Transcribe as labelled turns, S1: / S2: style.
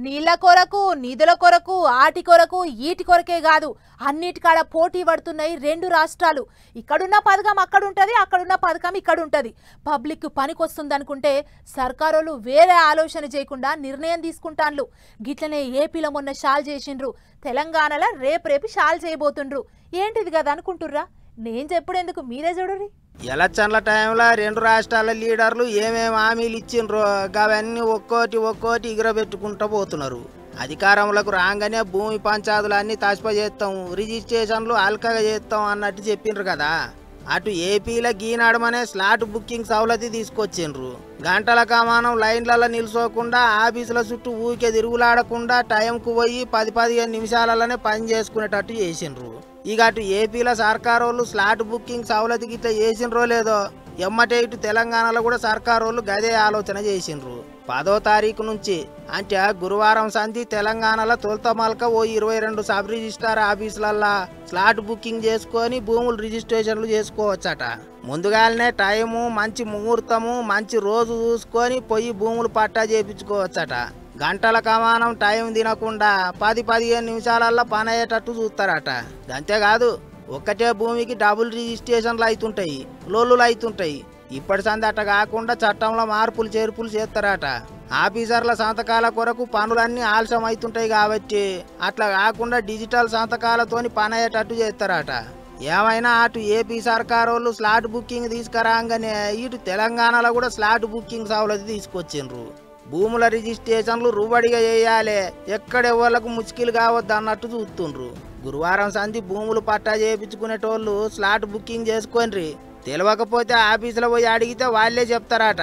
S1: నీళ్ళ కొరకు నిధుల కొరకు ఆటి కొరకు ఈటి కొరకే కాదు అన్నిటికాడ పోటీ పడుతున్నాయి రెండు రాష్ట్రాలు. ఇక్కడున్న పథకం అక్కడుంటది, అక్కడున్న పథకం ఇక్కడుంటది. పబ్లిక్ పనికొస్తుంది అనుకుంటే సర్కారోళ్ళు వేరే ఆలోచన చేయకుండా నిర్ణయం తీసుకుంటాన్లు. గిట్లనే ఏపీలో మొన్న షాల్ చేసిండ్రు, తెలంగాణలో రేపు షాల్ చేయబోతుండ్రు. ఏంటిది కదా అనుకుంటుర్రా? నేను చెప్పుడెందుకు, మీరే చూడుర్రి.
S2: ఎలక్షన్ల టైంలో రెండు రాష్ట్రాల లీడర్లు ఏమేమి హామీలు ఇచ్చిండ్రో అవన్నీ ఒక్కోటి ఎగురబెట్టుకుంటూ పోతున్నారు. అధికారంలోకి రాగానే భూమి పంచాయతీలన్నీ తస్ప చేస్తాం, రిజిస్ట్రేషన్లు అల్కగా చేస్తాం అన్నట్టు చెప్పిండ్రు కదా. అటు ఏపీలో గీనాడమనే స్లాట్ బుకింగ్ సౌలతి తీసుకొచ్చిండ్రు. గంటల కమానం లైన్లలో నిల్చోకుండా ఆఫీసుల చుట్టూ ఊరికే తిరుగులాడకుండా టైంకు పోయి 10-15 నిమిషాలలోనే పని చేసుకునేటట్టు చేసిండ్రు. ఇక అటు ఏపీలో సర్కారోళ్ళు స్లాట్ బుకింగ్ సౌలతి గిట్లా చేసిండ్రో లేదో ఎమ్మటే ఇటు తెలంగాణలో కూడా సర్కారోళ్ళు గదే ఆలోచన చేసిండ్రు. 10వ తారీఖు నుంచి అంటే గురువారం సంధి తెలంగాణలో తొలతమల్క 22 సబ్ రిజిస్టార్ ఆఫీసులల్లా స్లాట్ బుకింగ్ చేసుకొని భూములు రిజిస్ట్రేషన్లు చేసుకోవచ్చట. ముందుగానే టైము, మంచి ముహూర్తము, మంచి రోజు చూసుకొని పోయి భూములు పట్టా చేయించుకోవచ్చట. గంటల కమానం టైం తినకుండా 10-15 నిమిషాలల్లో పని అయ్యేటట్టు చూస్తారట. అంతేకాదు ఒక్కటే భూమికి డబుల్ రిజిస్ట్రేషన్లు అవుతుంటాయి, లోన్లు అవుతుంటాయి. ఇప్పటి సంది అట్ట కాకుండా చట్టంలో మార్పులు చేర్పులు చేస్తారట. ఆఫీసర్ల సంతకాల కొరకు పనులన్నీ ఆలస్యం అవుతుంటాయి కాబట్టి అట్లా కాకుండా డిజిటల్ సంతకాలతోని పని అయ్యేటట్టు చేస్తారట. ఏమైనా అటు ఏపీ సర్కారోళ్ళు స్లాట్ బుకింగ్ తీసుకురాగానే ఇటు తెలంగాణలో కూడా స్లాట్ బుకింగ్ సౌలతి తీసుకొచ్చిండ్రు. భూముల రిజిస్ట్రేషన్లు రుబడిగా చేయాలి, ఎక్కడెవ్వలకు ముచ్కిలు కావద్దు అన్నట్టు చూస్తుండ్రు. గురువారం సంధి భూములు పట్టా చేయించుకునేటోళ్ళు స్లాట్ బుకింగ్ చేసుకోండి. తెలియకపోతే ఆఫీసులో పోయి అడిగితే వాళ్ళే చెప్తారట.